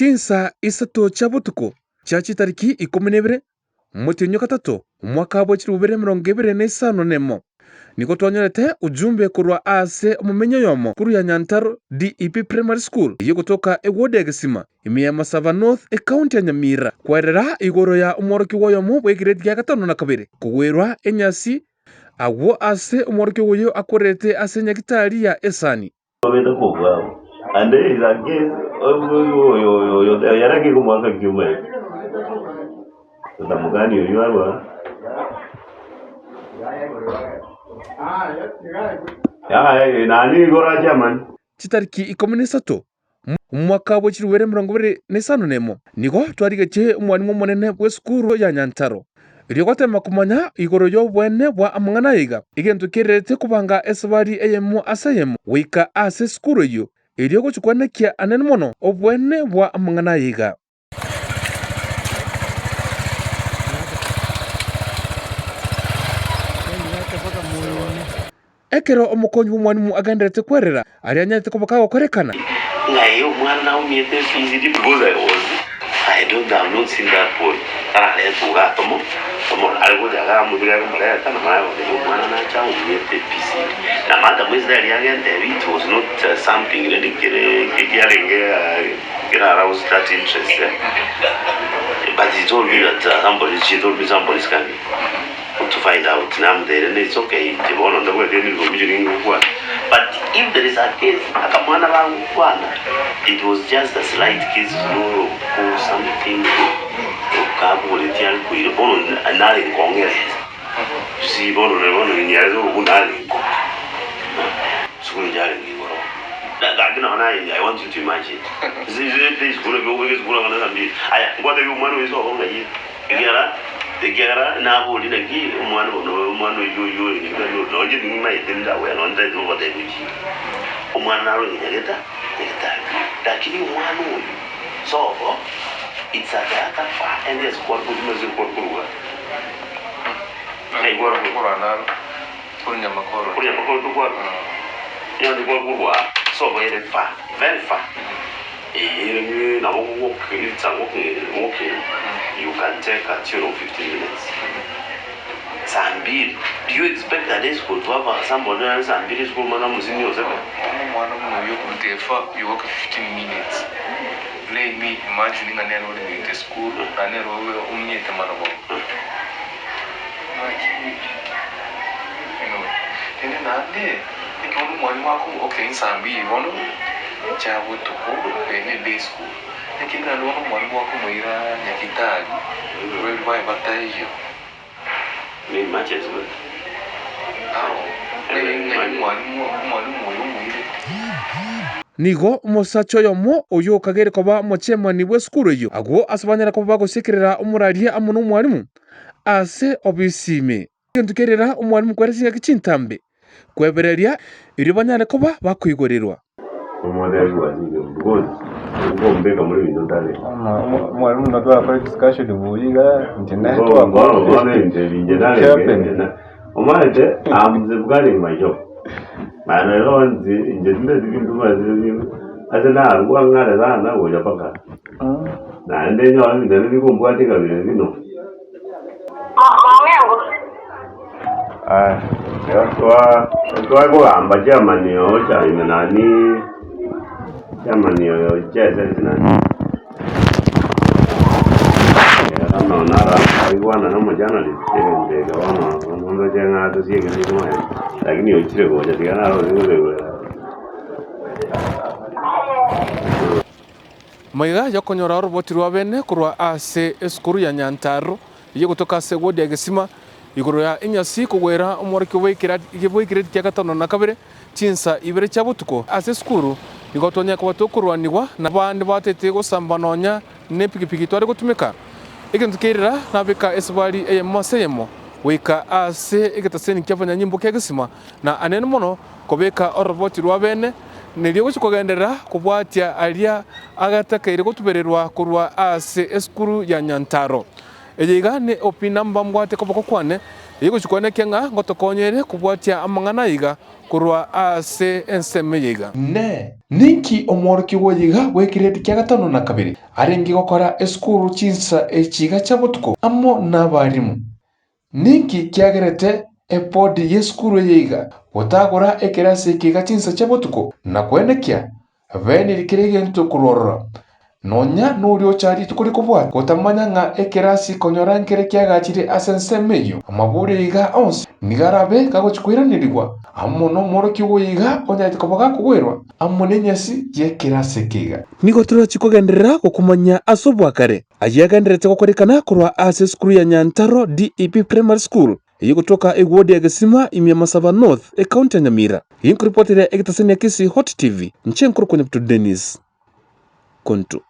chinsa isato chabutuko chachi tariki 12 mutinyo gatatu umwaka wa 2025 nemo niko twanyerete ujumbe kurwa ase omumenyo yomo kuru ya Nyantaro DEP Primary School iyo kutoka ewode gesima imiya Masava North county ya Nyamira kwerera igoro ya umworoki woyomo bwe grade ya 5 kugwerwa enyasi agwo ase umworoki woyo akorete ase nyakitari ya esani and there is again yaraki kumwaka kiume tutamugani yoyarwa nani gora jaman chitariki 13 umwaka wa 2025 nemo nigo twarigeche umwarimu munene bwe skuru ya Nyantaro irio gotema kumanya igoro yo bwene bwa amang'ana iga igento kerete kubanga esabari eyemo asayemo wika ase skuru yo irio gochukwanekia anene mono obwene bwa amang'ana iga ekero omukonyi w'omwarimu agenderete kwerera ari anyarete kubaka gokorekana ngai umwana na umiyete fizidi because I don't have not seen that boy ale tuga tomo algo jaga mudira kumara kana mara umwana na cha umiyete pisi na mata mwezi ali agente it was not something really kiarenge get aroused that interest but he told me that somebody is coming to find out now there and it's okay to go on the way they go measuring one but if there is a case akamwana wangu kwana it was just a slight case no or something kabulitia kuibono anali ngongere si bono ni yazo kunali sukunjali ngoro lakini I want you to imagine this is going to go with going on and aya ngoda yumwana wizo honga yi Tegera na boli na gi umwana yo ni ngano loje ni mai tenda we no nda zo bode bichi umwana ro nyageta lakini umwana uyu so it's a data fa and is kwa kudumaze kwa kuruga ai gora na kunya makoro tu kwa ya ni kwa kuruga so very far na walking you can take a tune of 15 minutes. Sambiri, do you expect that this school to have somebody else Sambiri school man musini yourself? You work 15 minutes. Let me imagining a nero in the school and nero only at the marabo. And then that day, you come one mark, okay, Sambiri, one chabu to go in day school. Lakini na leo mwalimu wako mwira nyakitali wewe vai batayo ni matches good mwalimu mwire nigo musacho yomo oyo kagere koba mochemani bwe skuru yo agwo asabanyara koba gosekerera umuraria amuno mwalimu ase obisime ntukerera umwalimu kweresinya kichintambe kwebereria iri banyara koba bakwigorerwa umwalimu was ngombeka muri bintu ndale mwalimu natwa kwa discussion buyiga internet wa ngoro nje ndale omaje amzibugari majo mana ronzi nje ndezi bintu bazi azana ngwa ngara zana woja paka na ende nyo ni ndezi kumbwati kabile bino kwa kugamba jamani ocha imenani jamani yo jeze nani no nara iguana no mojana de gawana no jenga to sigue ni como lakini ochire ko ja tigana ro ni maiga yakonyora roboti rwa bene kurwa ase eskuru ya Nyantaro iyo kutoka se wodi ya gesima igoro ya enyasi kugwera umworeke wekira grade ya 5 chinsa ibere chabutuko ase skuru igotonya kwa tokurwanirwa na bandi batete gusambanonya ne pikipiki twari gutumika ikintu kirira nabika esbali eyemaseyemo wika ase igetaseni kyabanya nyimbo kegesima na anene mono kobeka oroboti rwa bene nilio gukugendera kubwatia alia agatakaire gutubererwa kurwa ase eskuru ya Nyantaro ejiga ne opinamba mbwate koboko kwane iguchukwane kenga ngotokonyere kubwatia amang'ana iga kurwa ase enseme yiga ne ninki omworiki woyiga gwekireti kia 5 aringi gokora esukuru chinsa echiga cha botuko amo n'abarimu ninki kiagerete epodi yesukuru yiga gotagora ekirasi ekiga chinsa cha botuko na kwenekia beni kirigento kurorora nonya nuri ochari tukuri kubwata gotamanya nga ekirasi konyora nkere kiagachire asensemeyo amaburi iga onse nigarabe kagochikwiranirigwa amo no mworoki woyiga onyaite koboga kugwirwa amo nenyasi yekirasi kiga nigo turachikogenderera gokumanya asobwakare ayagenderete gokorikana kurwa ase skuru ya Nyantaro DEP Primary School iyo kutoka ward ya Gesima imya Masaba North county ya Nyamira yinkuripotera egitasenia kisi Hot TV nchenkuru kwenye Dennis Kontu.